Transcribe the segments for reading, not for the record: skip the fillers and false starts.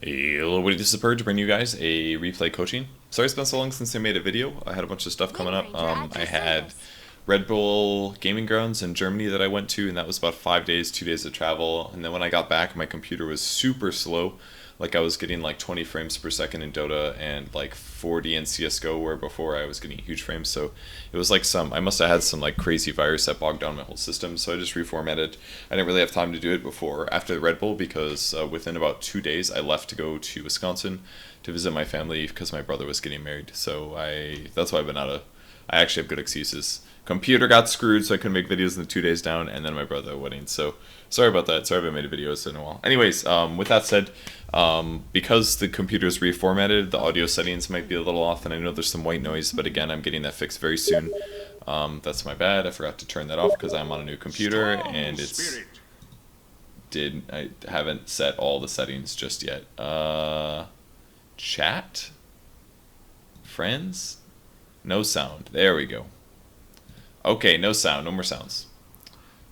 Hey, hello everybody, this is Purge, bringing you guys a replay coaching. Sorry it's been so long since I made a video. I had a bunch of stuff coming up. I had Red Bull Gaming Grounds in Germany that I went to, and that was about 5 days, 2 days of travel. And then when I got back, my computer was super slow. Like I was getting like 20 frames per second in Dota and like 40 in CSGO, where before I was getting huge frames. So it was like I must have had some like crazy virus that bogged down my whole system. So I just reformatted. I didn't really have time to do it after the Red Bull because within about 2 days I left to go to Wisconsin to visit my family because my brother was getting married. So that's why I've been out of. I actually have good excuses. Computer got screwed, so I couldn't make videos in the 2 days down, and then my brother wedding. So sorry about that. Sorry I haven't made a video in a while. Anyways, with that said, because the computer's reformatted, the audio settings might be a little off, and I know there's some white noise, but again, I'm getting that fixed very soon. That's my bad. I forgot to turn that off because I'm on a new computer, and I haven't set all the settings just yet. Chat? Friends? No sound. There we go. Okay, no sound. No more sounds.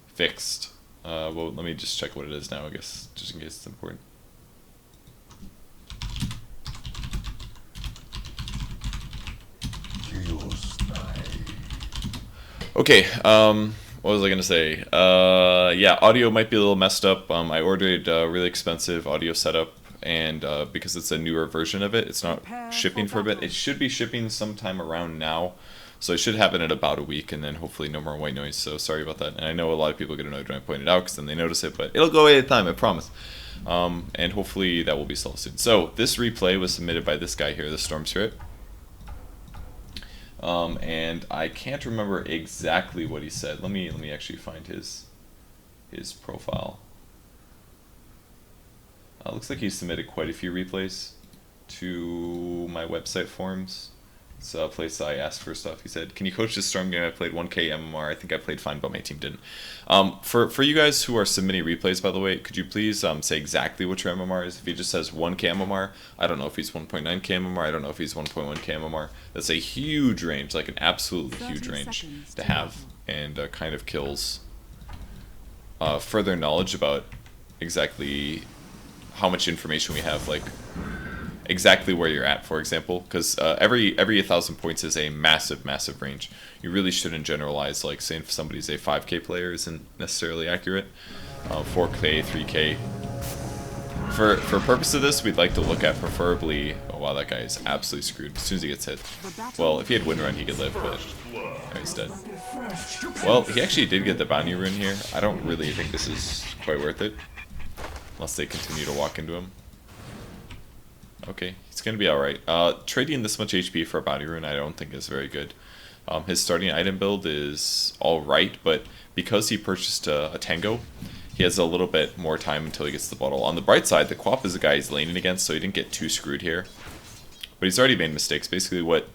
Fixed. Well, let me just check what it is now, I guess, just in case it's important. Okay, what was I gonna say? Yeah, audio might be a little messed up. I ordered a really expensive audio setup, and because it's a newer version of it, it's not shipping for a bit. It should be shipping sometime around now, so I should have it in about a week, and then hopefully no more white noise. So sorry about that. And I know a lot of people get annoyed when I point it out because then they notice it, but it'll go away at time, I promise. And hopefully that will be solved soon. So this replay was submitted by this guy here, the Storm Spirit. And I can't remember exactly what he said. Let me actually find his profile. Looks like he submitted quite a few replays to my website forums. It's a place I asked for stuff. He said, "Can you coach this Storm game? I played 1K MMR. I think I played fine, but my team didn't." For you guys who are submitting replays, by the way, could you please say exactly what your MMR is? If he just says 1K MMR, I don't know if he's 1.9K MMR. I don't know if he's 1.1K MMR. That's a huge range, like an absolutely huge range to have, and kind of kills further knowledge about exactly how much information we have, like exactly where you're at, for example, because every 1,000 points is a massive range. You really shouldn't generalize, like saying if somebody's a 5K player isn't necessarily accurate. 4K, 3K. For purpose of this, we'd like to look at preferably. Oh wow, that guy is absolutely screwed as soon as he gets hit. Well, if he had wind run, he could live, but oh, he's dead. Well, he actually did get the bounty rune here. I don't really think this is quite worth it, unless they continue to walk into him. Okay, he's going to be alright. Trading this much HP for a bounty rune I don't think is very good. His starting item build is alright, but because he purchased a Tango, he has a little bit more time until he gets the bottle. On the bright side, the Quap is the guy he's laning against, so he didn't get too screwed here. But he's already made mistakes. Basically what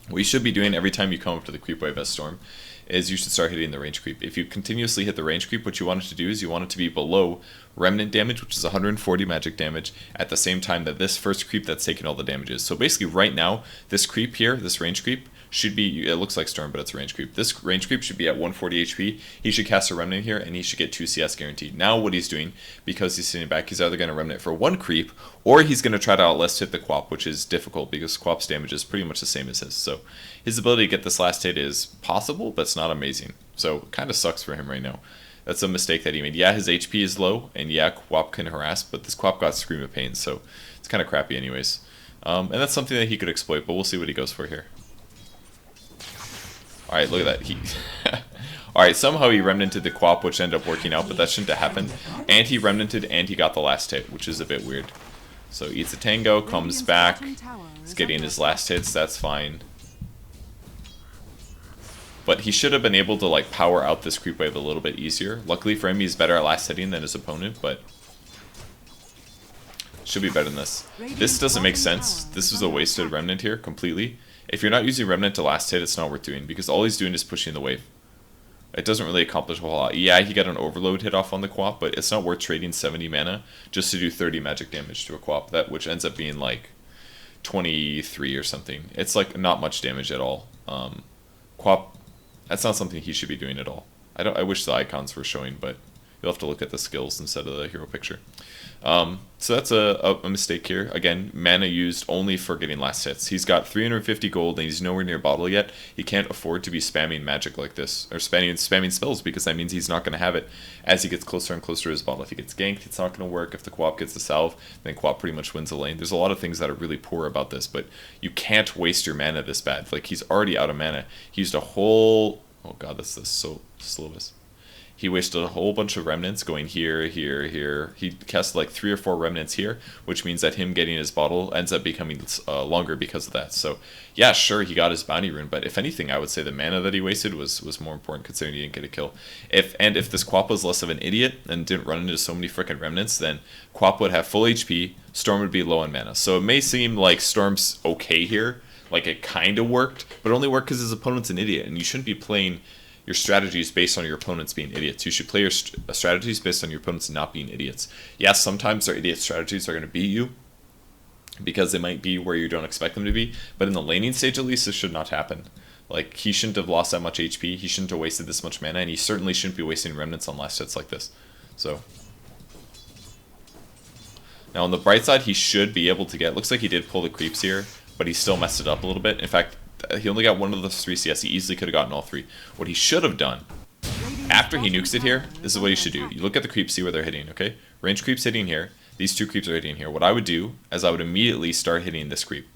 we should be doing every time you come up to the creep wave as Storm is you should start hitting the range creep. If you continuously hit the range creep, what you want it to do is you want it to be below remnant damage, which is 140 magic damage, at the same time that this first creep that's taking all the damages. So basically right now, this creep here, this range creep, should be, it looks like Storm, but it's a range creep. This range creep should be at 140 HP. He should cast a remnant here, and he should get 2 CS guaranteed. Now what he's doing, because he's sitting back, he's either going to remnant for 1 creep, or he's going to try to outlast hit the Quap, which is difficult because Quap's damage is pretty much the same as his. So his ability to get this last hit is possible, but it's not amazing. So it kind of sucks for him right now. That's a mistake that he made. Yeah, his HP is low, and yeah, Quap can harass, but this Quap got Scream of Pain, so it's kind of crappy anyways. And that's something that he could exploit, but we'll see what he goes for here. Alright, look at that. Alright, somehow he remnanted the Quap, which ended up working out, but that shouldn't have happened. And he remnanted, and he got the last hit, which is a bit weird. So eats a Tango, comes back, he's getting his last hits, that's fine. But he should have been able to like power out this creep wave a little bit easier. Luckily for him, he's better at last hitting than his opponent, but should be better than this. This doesn't make sense. This is a wasted remnant here completely. If you're not using remnant to last hit, it's not worth doing because all he's doing is pushing the wave. It doesn't really accomplish a whole lot. Yeah, he got an overload hit off on the Quap, but it's not worth trading 70 mana just to do 30 magic damage to a Quap, which ends up being like 23 or something. It's like not much damage at all. Quap, that's not something he should be doing at all. I wish the icons were showing, but You'll have to look at the skills instead of the hero picture. So that's a mistake here. Again, mana used only for getting last hits. He's got 350 gold and he's nowhere near bottle yet. He can't afford to be spamming magic like this, or spamming spells, because that means he's not going to have it as he gets closer and closer to his bottle. If he gets ganked, it's not going to work. If the co-op gets the salve, then co-op pretty much wins the lane. There's a lot of things that are really poor about this, but you can't waste your mana this bad. Like, he's already out of mana. He used a whole... Oh god, this is so slowest. He wasted a whole bunch of remnants going here, here, here. He cast like 3 or 4 remnants here, which means that him getting his bottle ends up becoming longer because of that. So, yeah, sure, he got his bounty rune, but if anything, I would say the mana that he wasted was more important, considering he didn't get a kill. If this Quap was less of an idiot and didn't run into so many freaking remnants, then Quap would have full HP, Storm would be low on mana. So it may seem like Storm's okay here, like it kind of worked, but it only worked because his opponent's an idiot, and you shouldn't be playing your strategies based on your opponents being idiots. You should play your strategies based on your opponents not being idiots. Yes, sometimes their idiot strategies are going to beat you because they might be where you don't expect them to be, but in the laning stage at least, this should not happen. Like, he shouldn't have lost that much HP, he shouldn't have wasted this much mana, and he certainly shouldn't be wasting remnants on last hits like this. So, now on the bright side, he should be able to get, looks like he did pull the creeps here, but he still messed it up a little bit. In fact, he only got one of those 3 CS. He easily could have gotten all 3. What he should have done, after he nukes it here, this is what he should do. You look at the creeps, see where they're hitting, okay? Range creeps hitting here. These 2 creeps are hitting here. What I would do is I would immediately start hitting this creep.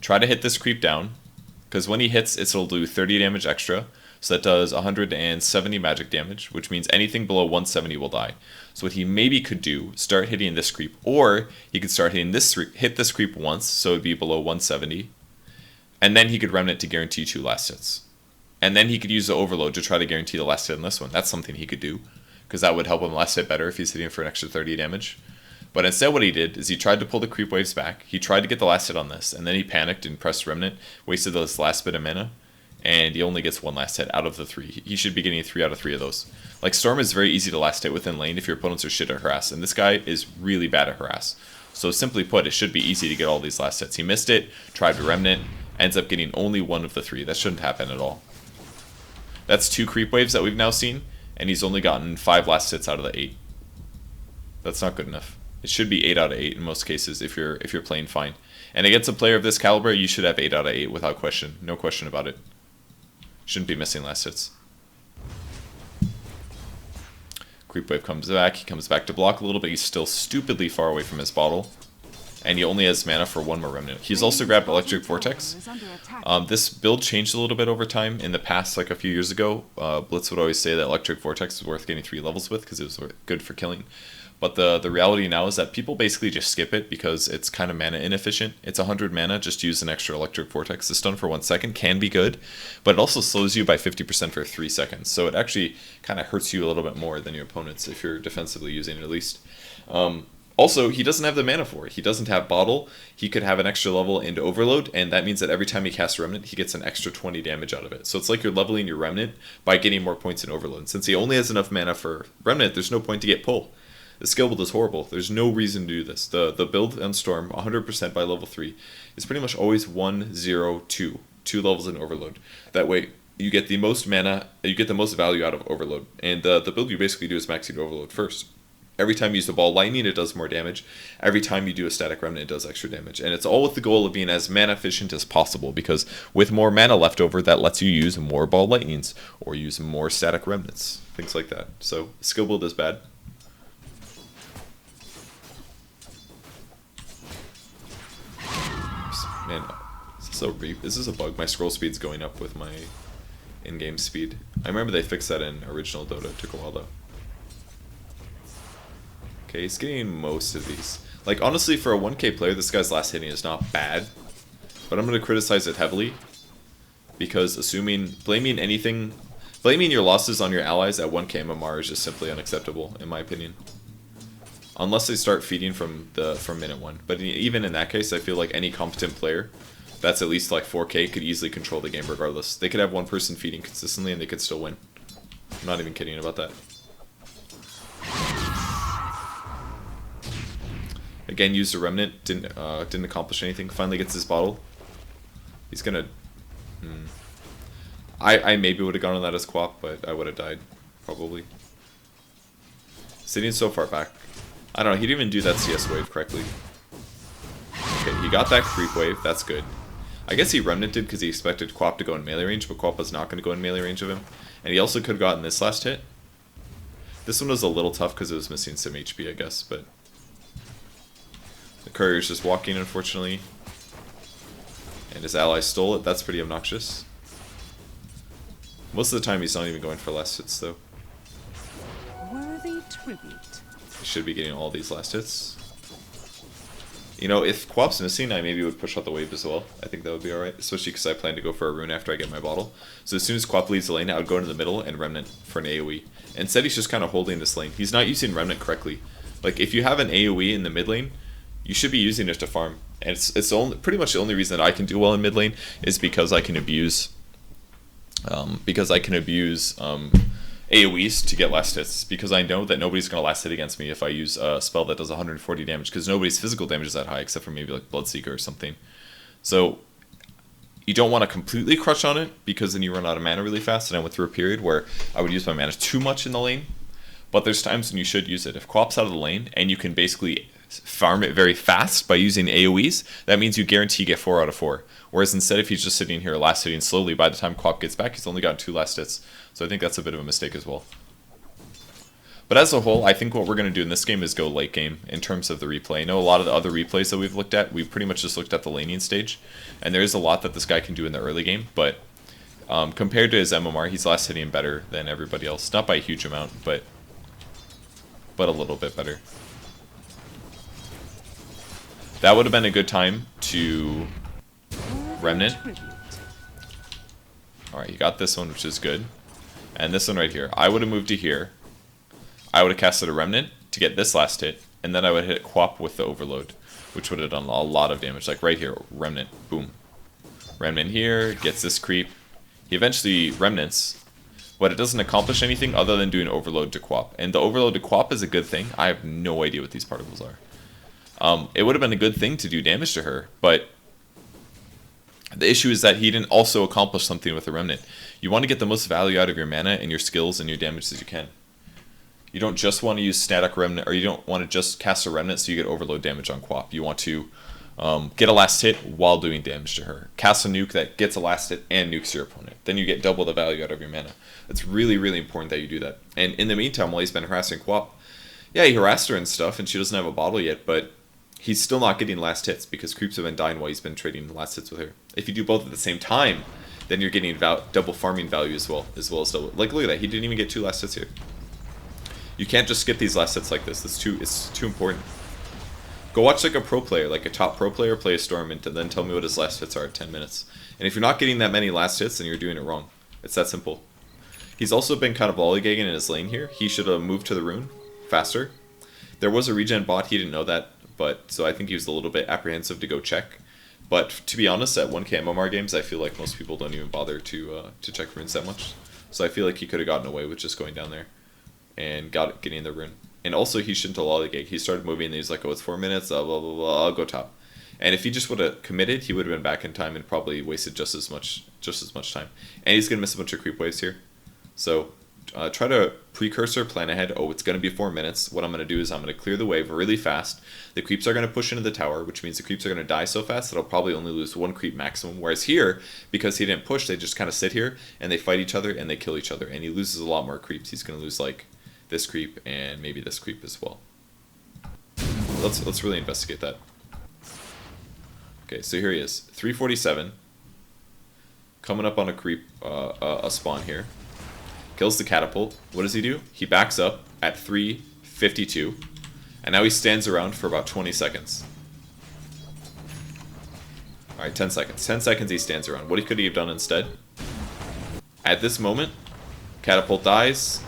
Try to hit this creep down, because when he hits, it'll do 30 damage extra. So that does 170 magic damage, which means anything below 170 will die. So what he maybe could do, start hitting this creep, or he could start hitting this, hit this creep once, so it'd be below 170. And then he could remnant to guarantee 2 last hits. And then he could use the overload to try to guarantee the last hit on this one. That's something he could do, because that would help him last hit better if he's hitting for an extra 30 damage. But instead what he did is he tried to pull the creep waves back. He tried to get the last hit on this, and then he panicked and pressed remnant, wasted this last bit of mana, and he only gets 1 last hit out of the 3. He should be getting 3 out of 3 of those. Like, Storm is very easy to last hit within lane if your opponents are shit at harass, and this guy is really bad at harass. So simply put, it should be easy to get all these last hits. He missed it, tried to remnant, ends up getting only 1 of the 3. That shouldn't happen at all. That's 2 creep waves that we've now seen, and he's only gotten 5 last hits out of the 8. That's not good enough. It should be 8 out of 8 in most cases if you're playing fine. And against a player of this caliber, you should have 8 out of 8 without question. No question about it. Shouldn't be missing last hits. Creep wave comes back. He comes back to block a little bit. He's still stupidly far away from his bottle. And he only has mana for 1 more remnant. He's also grabbed Electric Vortex. This build changed a little bit over time. In the past, like a few years ago, Blitz would always say that Electric Vortex was worth getting 3 levels with because it was good for killing. But the reality now is that people basically just skip it because it's kind of mana inefficient. It's 100 mana, just use an extra Electric Vortex. The stun for 1 second can be good, but it also slows you by 50% for 3 seconds. So it actually kind of hurts you a little bit more than your opponents if you're defensively using it at least. Also, he doesn't have the mana for it. He doesn't have Bottle. He could have an extra level into Overload, and that means that every time he casts Remnant, he gets an extra 20 damage out of it. So it's like you're leveling your Remnant by getting more points in Overload. Since he only has enough mana for Remnant, there's no point to get Pull. The skill build is horrible. There's no reason to do this. The build on Storm, 100% by level 3, is pretty much always 1, 0, 2. 2 levels in Overload. That way, you get the most mana, you get the most value out of Overload. And the build you basically do is max your Overload first. Every time you use the ball lightning, it does more damage. Every time you do a static remnant, it does extra damage. And it's all with the goal of being as mana efficient as possible, because with more mana left over, that lets you use more ball lightnings or use more static remnants, things like that. So skill build is bad. Man, is this a bug? My scroll speed's going up with my in-game speed. I remember they fixed that in original Dota. It took a while though. Okay, he's getting most of these. Like, honestly, for a 1k player, this guy's last hitting is not bad. But I'm going to criticize it heavily. Because blaming your losses on your allies at 1k MMR is just simply unacceptable, in my opinion. Unless they start feeding from minute 1. But even in that case, I feel like any competent player that's at least like 4k could easily control the game regardless. They could have one person feeding consistently and they could still win. I'm not even kidding about that. Again, used a remnant, didn't accomplish anything. Finally gets his bottle. He's gonna. I maybe would have gone on that as Quap, but I would have died probably. Sitting so far back. I don't know, he didn't even do that CS wave correctly. Okay, he got that creep wave, that's good. I guess he remnanted because he expected Quap to go in melee range, but Quap was not going to go in melee range of him. And he also could have gotten this last hit. This one was a little tough because it was missing some HP, I guess, but... The courier's just walking, unfortunately. And his ally stole it, that's pretty obnoxious. Most of the time he's not even going for last hits, though. Worthy tribute. He should be getting all these last hits. You know, if Quap's missing, I maybe would push out the wave as well. I think that would be alright, especially because I plan to go for a rune after I get my bottle. So as soon as Quap leaves the lane, I would go into the middle and Remnant for an AoE. Instead, he's just kind of holding this lane. He's not using Remnant correctly. Like, if you have an AoE in the mid lane, you should be using it to farm. And it's pretty much the only reason that I can do well in mid lane is because I can abuse... AoEs to get last hits, because I know that nobody's going to last hit against me if I use a spell that does 140 damage, because nobody's physical damage is that high, except for maybe like Bloodseeker or something. So, you don't want to completely crush on it, because then you run out of mana really fast, and I went through a period where I would use my mana too much in the lane, but there's times when you should use it. If Quap's out of the lane, and you can basically farm it very fast by using AoEs, that means you guarantee get 4 out of 4. Whereas instead, if he's just sitting here last hitting slowly, by the time Quap gets back, he's only got 2 last hits. So I think that's a bit of a mistake as well. But as a whole, I think what we're going to do in this game is go late game in terms of the replay. I know a lot of the other replays that we've looked at, we've pretty much just looked at the laning stage. And there is a lot that this guy can do in the early game, but compared to his MMR, he's last hitting better than everybody else. Not by a huge amount, but a little bit better. That would have been a good time to Remnant. Alright, you got this one, which is good. And this one right here. I would have moved to here. I would have casted a Remnant to get this last hit, and then I would hit Quap with the Overload, which would have done a lot of damage. Like right here, Remnant, boom. Remnant here, gets this creep. He eventually Remnants, but it doesn't accomplish anything other than doing Overload to Quap. And the Overload to Quap is a good thing. I have no idea what these particles are. It would have been a good thing to do damage to her, but the issue is that he didn't also accomplish something with the Remnant. You want to get the most value out of your mana and your skills and your damage as you can. You don't just want to use static Remnant, or you don't want to just cast a Remnant so you get overload damage on Quap. You want to get a last hit while doing damage to her. Cast a nuke that gets a last hit and nukes your opponent. Then you get double the value out of your mana. It's really, really important that you do that. And in the meantime, while he's been harassing Quap, yeah, he harassed her and stuff, and she doesn't have a bottle yet, but he's still not getting last hits because creeps have been dying while he's been trading last hits with her. If you do both at the same time, then you're getting double farming value as well as double. Like, look at that, he didn't even get 2 last hits here. You can't just skip these last hits like this. It's too important. Go watch like a pro player, like a top pro player, play a Storm, and then tell me what his last hits are at 10 minutes. And if you're not getting that many last hits, then you're doing it wrong. It's that simple. He's also been kind of lollygagging in his lane here. He should have moved to the rune faster. There was a regen bot, he didn't know that, but so I think he was a little bit apprehensive to go check. But to be honest, at 1k MMR games, I feel like most people don't even bother to check runes that much. So I feel like he could have gotten away with just going down there and getting the rune. And also, he shouldn't have lollygag. He started moving, and he's like, oh, it's 4 minutes, blah, blah, blah, I'll go top. And if he just would have committed, he would have been back in time and probably wasted just as much time. And he's going to miss a bunch of creep waves here. So try to precursor, plan ahead. Oh, it's going to be 4 minutes. What I'm going to do is I'm going to clear the wave really fast. The creeps are going to push into the tower, which means the creeps are going to die so fast that I'll probably only lose 1 creep maximum. Whereas here, because he didn't push, they just kind of sit here, and they fight each other, and they kill each other. And he loses a lot more creeps. He's going to lose, like, this creep and maybe this creep as well. Let's really investigate that. Okay, so here he is, 347, coming up on a creep, a spawn here. Kills the catapult. What does he do? He backs up at 352, and now he stands around for about 20 seconds. Alright, 10 seconds. 10 seconds he stands around. What could he have done instead? At this moment, catapult dies,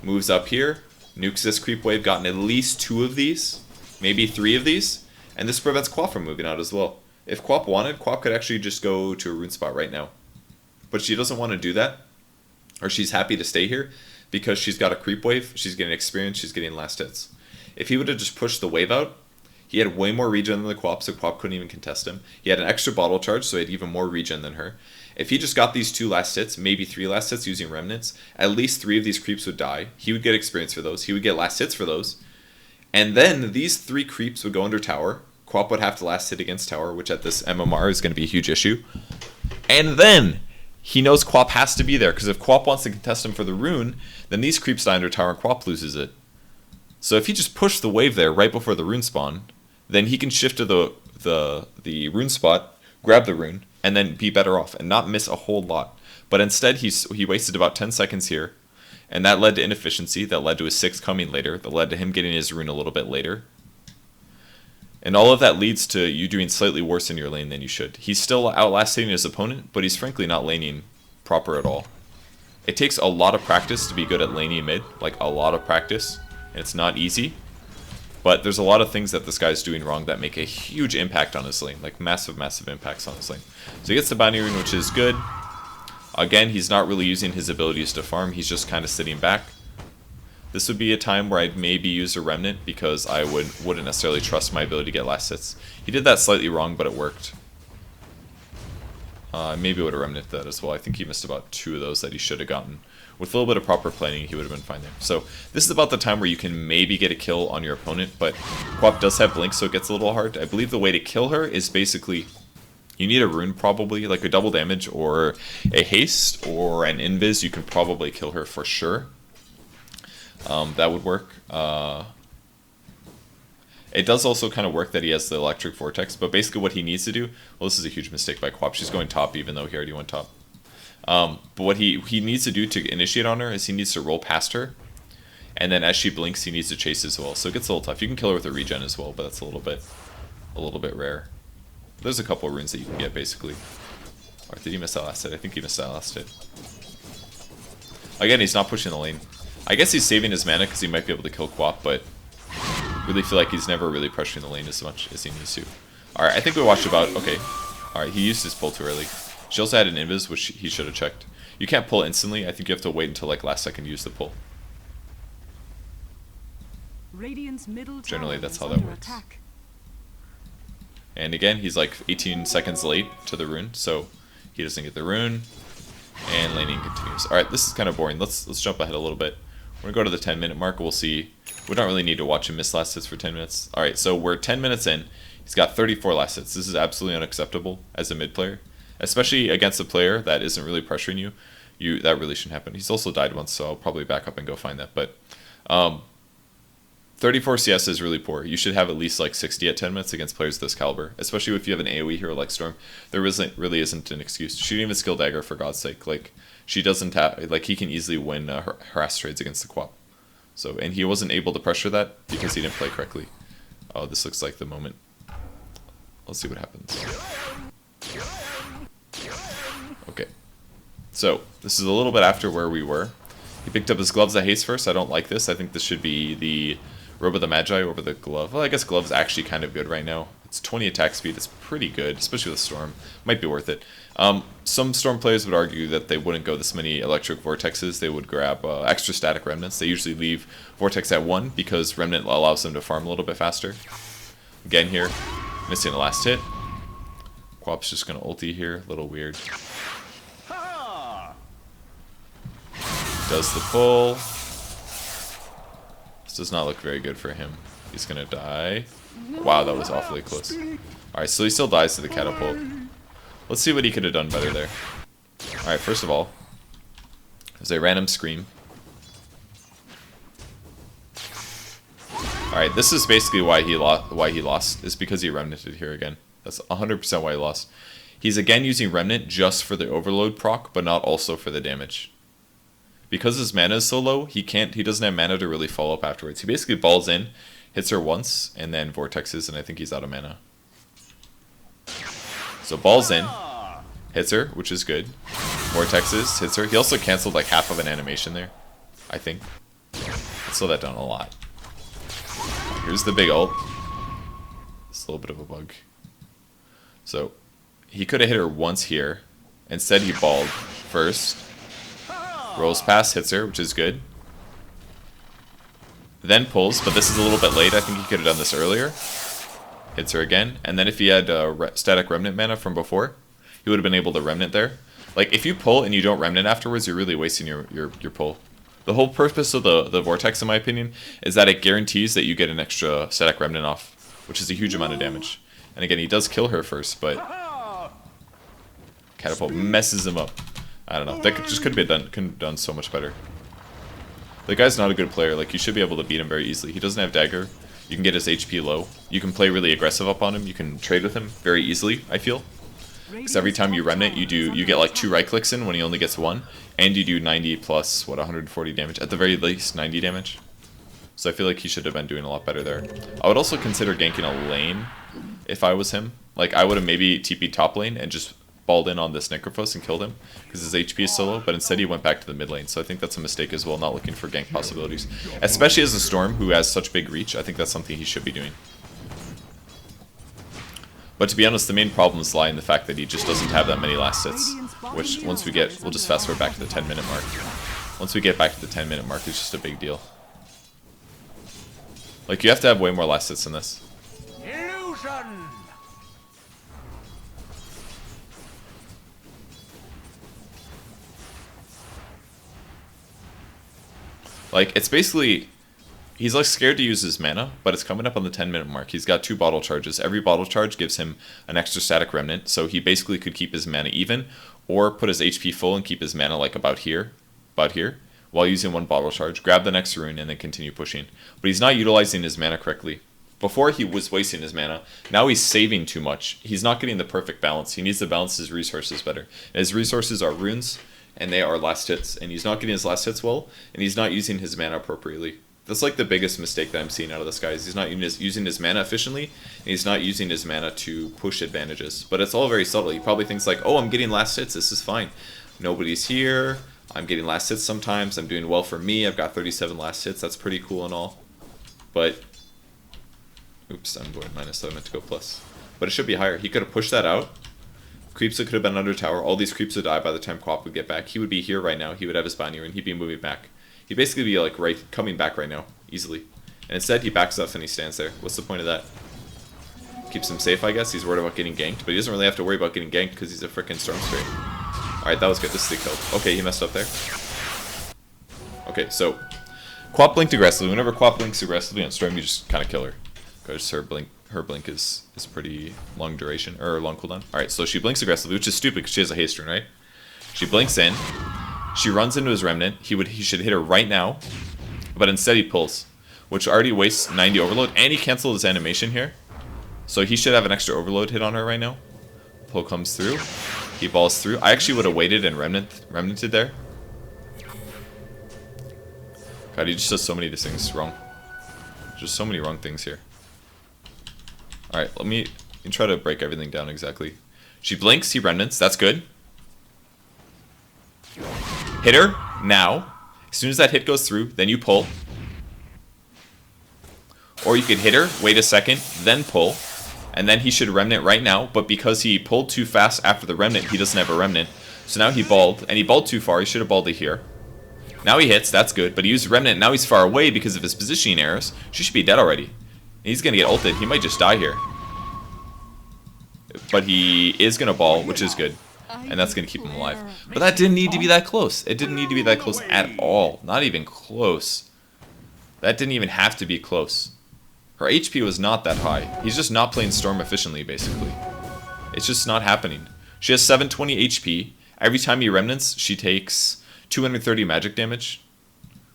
moves up here, nukes this creep wave, gotten at least 2 of these, maybe 3 of these, and this prevents Quap from moving out as well. If Quap wanted, Quap could actually just go to a rune spot right now. But she doesn't want to do that, or she's happy to stay here, because she's got a creep wave, she's getting experience, she's getting last hits. If he would have just pushed the wave out, he had way more regen than the Quap, so Quap couldn't even contest him. He had an extra bottle charge, so he had even more regen than her. If he just got these 2 last hits, maybe 3 last hits using remnants, at least 3 of these creeps would die. He would get experience for those. He would get last hits for those. And then these 3 creeps would go under tower. Quap would have to last hit against tower, which at this MMR is going to be a huge issue. And then he knows Quap has to be there, because if Quap wants to contest him for the rune, then these creeps die under tower and Quap loses it. So if he just pushed the wave there right before the rune spawn, then he can shift to the rune spot, grab the rune, and then be better off and not miss a whole lot. But instead he wasted about 10 seconds here, and that led to inefficiency, that led to his 6 coming later, that led to him getting his rune a little bit later. And all of that leads to you doing slightly worse in your lane than you should. He's still outlasting his opponent, but he's frankly not laning proper at all. It takes a lot of practice to be good at laning mid, like a lot of practice, and it's not easy. But there's a lot of things that this guy's doing wrong that make a huge impact on his lane, like massive impacts on his lane. So he gets the bounty rune, which is good. Again, he's not really using his abilities to farm, he's just kind of sitting back. This would be a time where I'd maybe use a remnant because I wouldn't necessarily trust my ability to get last hits. He did that slightly wrong, but it worked. Maybe would have remnant that as well. I think he missed about 2 of those that he should have gotten. With a little bit of proper planning, he would have been fine there. So this is about the time where you can maybe get a kill on your opponent, but Quap does have Blink, so it gets a little hard. I believe the way to kill her is basically, you need a rune probably, like a double damage or a haste or an invis. You can probably kill her for sure. That would work. It does also kind of work that he has the electric vortex, but basically what he needs to do, well, this is a huge mistake by Quap. She's going top even though he already went top. But what he needs to do to initiate on her is he needs to roll past her, and then as she blinks, he needs to chase as well. So it gets a little tough. You can kill her with a regen as well, but that's a little bit rare. There's a couple of runes that you can get basically. Or did he miss that last hit? I think he missed that last hit. Again, he's not pushing the lane. I guess he's saving his mana because he might be able to kill Quap, but really feel like he's never really pressuring the lane as much as he needs to. Alright, I think we watched about... Okay. Alright, he used his pull too early. She also had an invis, which he should have checked. You can't pull instantly. I think you have to wait until like last second to use the pull. Generally, that's how that works. And again, he's like 18 seconds late to the rune, so he doesn't get the rune. And laning continues. Alright, this is kind of boring. Let's jump ahead a little bit. We're going to go to the 10-minute mark. We'll see. We don't really need to watch him miss last hits for 10 minutes. Alright, so we're 10 minutes in. He's got 34 last hits. This is absolutely unacceptable as a mid player. Especially against a player that isn't really pressuring you. That really shouldn't happen. He's also died once, so I'll probably back up and go find that. But 34 CS is really poor. You should have at least like 60 at 10 minutes against players of this caliber. Especially if you have an AoE hero like Storm. There really isn't an excuse. She didn't even skill dagger for God's sake. Like, she doesn't have... Like, he can easily win harass trades against the Quap. So, and he wasn't able to pressure that because he didn't play correctly. Oh, this looks like the moment. Let's see what happens. Okay. So, this is a little bit after where we were. He picked up his gloves at haste first. I don't like this. I think this should be the Robe of the Magi over the glove. Well, I guess glove's actually kind of good right now. It's 20 attack speed. It's pretty good, especially with Storm. Might be worth it. Some Storm players would argue that they wouldn't go this many electric vortexes. They would grab extra static remnants. They usually leave vortex at 1 because remnant allows them to farm a little bit faster. Again here, missing the last hit. Quap's just going to ulti here. A little weird. Does the pull. This does not look very good for him. He's going to die. Wow, that was awfully close. Alright, so he still dies to the catapult. Let's see what he could have done better there. Alright, first of all, there's a random scream. Alright, this is basically why he lost. Is because he remnanted here again. That's 100% why he lost. He's again using remnant just for the overload proc, but not also for the damage. Because his mana is so low, he doesn't have mana to really follow up afterwards. He basically balls in, hits her once, and then vortexes, and I think he's out of mana. So balls in, hits her, which is good. Vortexes, hits her. He also canceled like half of an animation there, I think. Let's slow that down a lot. Here's the big ult. It's a little bit of a bug. So he could have hit her once here. Instead he balled first. Rolls past, hits her, which is good. Then pulls, but this is a little bit late. I think he could have done this earlier. Hits her again. And then if he had static remnant mana from before, he would have been able to remnant there. Like, if you pull and you don't remnant afterwards, you're really wasting your pull. The whole purpose of the Vortex, in my opinion, is that it guarantees that you get an extra static remnant off, which is a huge amount of damage. And again, he does kill her first, but Catapult messes him up. I don't know. That just could have done so much better. The guy's not a good player. Like, you should be able to beat him very easily. He doesn't have dagger. You can get his HP low. You can play really aggressive up on him. You can trade with him very easily, I feel. Because every time you remnant, you get like 2 right clicks in when he only gets 1, and you do 90 plus, what, 140 damage? At the very least, 90 damage. So I feel like he should have been doing a lot better there. I would also consider ganking a lane if I was him. Like, I would have maybe TP'd top lane and just balled in on this Necrophos and killed him, because his HP is so low, but instead he went back to the mid lane, so I think that's a mistake as well, not looking for gank possibilities. Especially as a Storm who has such big reach, I think that's something he should be doing. But to be honest, the main problems lie in the fact that he just doesn't have that many last hits, which once we get, we'll just fast forward back to the 10-minute mark. Once we get back to the 10-minute mark, it's just a big deal. Like, you have to have way more last hits than this. Illusion! Like, it's basically, he's like scared to use his mana, but it's coming up on the 10-minute mark. He's got 2 bottle charges. Every bottle charge gives him an extra static remnant, so he basically could keep his mana even, or put his HP full and keep his mana like about here, while using 1 bottle charge, grab the next rune, and then continue pushing. But he's not utilizing his mana correctly. Before he was wasting his mana, now he's saving too much. He's not getting the perfect balance. He needs to balance his resources better. His resources are runes, and they are last hits, and he's not getting his last hits well, and he's not using his mana appropriately. That's like the biggest mistake that I'm seeing out of this guy, is he's not using his mana efficiently, and he's not using his mana to push advantages. But it's all very subtle. He probably thinks like, oh, I'm getting last hits, this is fine. Nobody's here, I'm getting last hits sometimes, I'm doing well for me, I've got 37 last hits, that's pretty cool and all. But, oops, I'm going minus, so I meant to go plus. But it should be higher. He could have pushed that out. Creeps that could have been under tower. All these creeps would die by the time Quap would get back. He would be here right now. He would have his bounty and he'd be moving back. He'd basically be like coming back right now, easily. And instead he backs up and he stands there. What's the point of that? Keeps him safe, I guess. He's worried about getting ganked, but he doesn't really have to worry about getting ganked because he's a freaking Storm Strait. Alright, that was good. This is the kill. Okay, he messed up there. Okay, so Quap blinked aggressively. Whenever Quap blinks aggressively on Storm, you just kind of kill her. Because her blink is pretty long duration, or long cooldown. Alright, so she blinks aggressively, which is stupid because she has a haste rune, right? She blinks in, she runs into his remnant, he should hit her right now, but instead he pulls, which already wastes 90 overload, and he canceled his animation here. So he should have an extra overload hit on her right now. Pull comes through, he balls through. I actually would have waited and remnanted there. God, he just does so many of these things wrong. Just so many wrong things here. Alright, let me try to break everything down exactly. She blinks, he remnants, that's good. Hit her, now. As soon as that hit goes through, then you pull. Or you could hit her, wait a second, then pull. And then he should remnant right now, but because he pulled too fast after the remnant, he doesn't have a remnant. So now he balled, and he balled too far, he should have balled it here. Now he hits, that's good, but he used remnant, now he's far away because of his positioning errors. She should be dead already. He's going to get ulted. He might just die here. But he is going to ball, which is good. And that's going to keep him alive. But that didn't need to be that close. It didn't need to be that close at all. Not even close. That didn't even have to be close. Her HP was not that high. He's just not playing Storm efficiently, basically. It's just not happening. She has 720 HP. Every time he remnants, she takes 230 magic damage,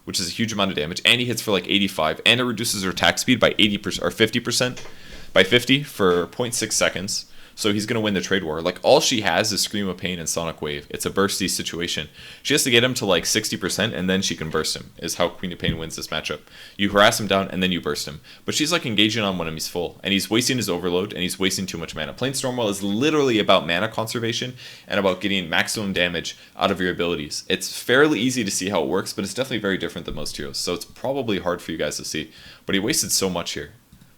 which is a huge amount of damage, and he hits for like 85, and it reduces her attack speed by 80% or 50%, by 50 for 0.6 seconds. So he's going to win the trade war. Like, all she has is Scream of Pain and Sonic Wave. It's a bursty situation. She has to get him to like 60%, and then she can burst him, is how Queen of Pain wins this matchup. You harass him down, and then you burst him. But she's like engaging on when he's full, and he's wasting his overload, and he's wasting too much mana. Playing Stormwell is literally about mana conservation, and about getting maximum damage out of your abilities. It's fairly easy to see how it works, but it's definitely very different than most heroes. So it's probably hard for you guys to see. But he wasted so much here.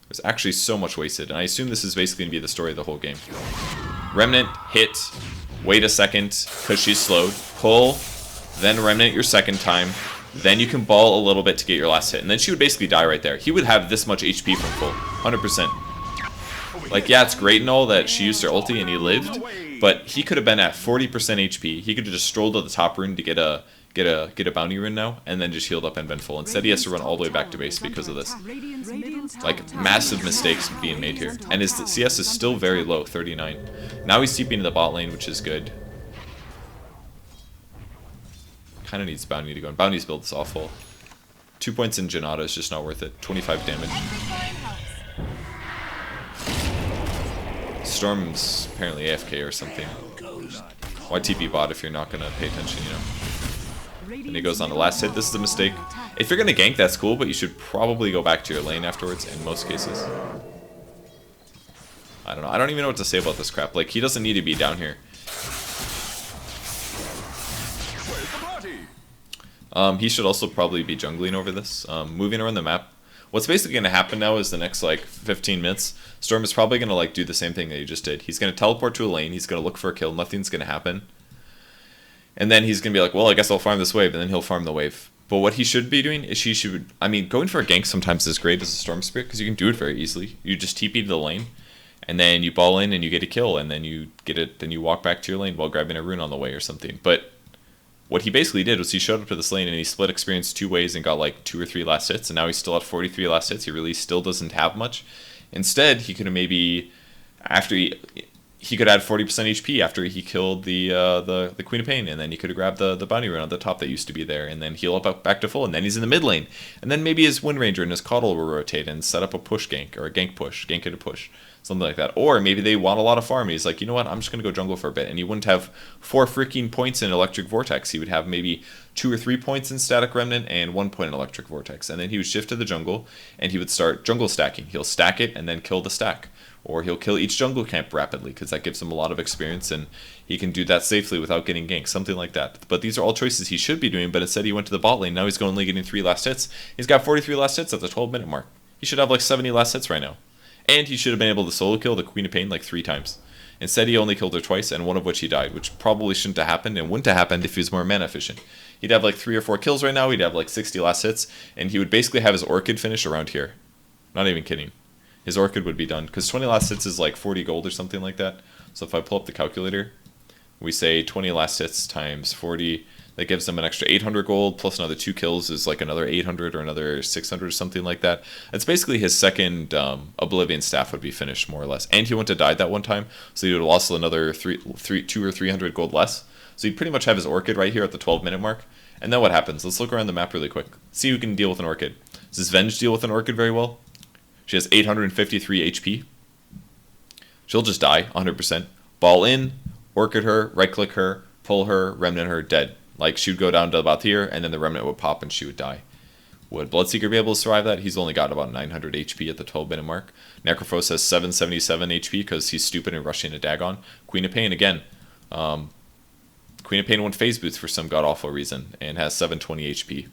There's actually so much wasted, and I assume this is basically going to be the story of the whole game. Remnant, hit, wait a second, because she's slowed, pull, then remnant your second time, then you can ball a little bit to get your last hit, and then she would basically die right there. He would have this much HP from full, 100%. Like, yeah, it's great and all that she used her ulti and he lived, But he could have been at 40% HP. He could have just strolled to the top rune to get a bounty rune now, and then just healed up and been full. Instead, he has to run all the way back to base because of this. Like, massive mistakes being made here. And his CS is still very low, 39. Now he's TPing to the bot lane, which is good. Kind of needs bounty to go. And bounty's build is awful. 2 points in Janata is just not worth it. 25 damage. Storm's apparently AFK or something. Why TP bot if you're not going to pay attention, you know? And he goes on the last hit. This is a mistake. If you're going to gank, that's cool, but you should probably go back to your lane afterwards in most cases. I don't know. I don't even know what to say about this crap. Like, he doesn't need to be down here. He should also probably be jungling over this. Moving around the map. What's basically going to happen now is the next, like, 15 minutes, Storm is probably going to, like, do the same thing that he just did. He's going to teleport to a lane. He's going to look for a kill. Nothing's going to happen. And then he's going to be like, well, I guess I'll farm this wave. And then he'll farm the wave. But what he should be doing is he should... I mean, going for a gank sometimes is great as a Storm Spirit because you can do it very easily. You just TP to the lane. And then you ball in and you get a kill. And then you get it. Then you walk back to your lane while grabbing a rune on the way or something. But... what he basically did was he showed up to this lane and he split experience 2 ways and got like 2 or 3 last hits, and now he's still at 43 last hits. He really still doesn't have much. Instead, he could have maybe, after he could add 40% HP after he killed the Queen of Pain, and then he could have grabbed the bounty rune on the top that used to be there, and then heal up back to full, and then he's in the mid lane. And then maybe his Wind Ranger and his Coddle will rotate and set up a push gank, or a gank push, gank it a push. Something like that. Or maybe they want a lot of farm. He's like, you know what? I'm just going to go jungle for a bit. And he wouldn't have 4 freaking points in Electric Vortex. He would have maybe 2 or 3 points in Static Remnant and 1 point in Electric Vortex. And then he would shift to the jungle and he would start jungle stacking. He'll stack it and then kill the stack. Or he'll kill each jungle camp rapidly because that gives him a lot of experience and he can do that safely without getting ganked. Something like that. But these are all choices he should be doing, but instead he went to the bot lane. Now he's only getting 3 last hits. He's got 43 last hits at the 12-minute mark. He should have like 70 last hits right now. And he should have been able to solo kill the Queen of Pain like 3 times. Instead, he only killed her twice, and one of which he died, which probably shouldn't have happened and wouldn't have happened if he was more mana efficient. He'd have like 3 or 4 kills right now, he'd have like 60 last hits, and he would basically have his Orchid finish around here. Not even kidding. His Orchid would be done, because 20 last hits is like 40 gold or something like that. So if I pull up the calculator, we say 20 last hits times 40... that gives them an extra 800 gold, plus another 2 kills is like another 800 or another 600 or something like that. It's basically his second Oblivion Staff would be finished, more or less. And he wouldn't have died that one time, so he would have lost another 2 or 300 gold less. So he'd pretty much have his Orchid right here at the 12-minute mark. And then what happens? Let's look around the map really quick. See who can deal with an Orchid. Does Venge deal with an Orchid very well? She has 853 HP. She'll just die, 100%. Ball in, Orchid her, right-click her, pull her, Remnant her, dead. Like, she would go down to about here, and then the Remnant would pop and she would die. Would Bloodseeker be able to survive that? He's only got about 900 HP at the 12-minute mark. Necrophos has 777 HP because he's stupid and rushing a Dagon. Queen of Pain, again. Queen of Pain went phase boots for some god-awful reason and has 720 HP.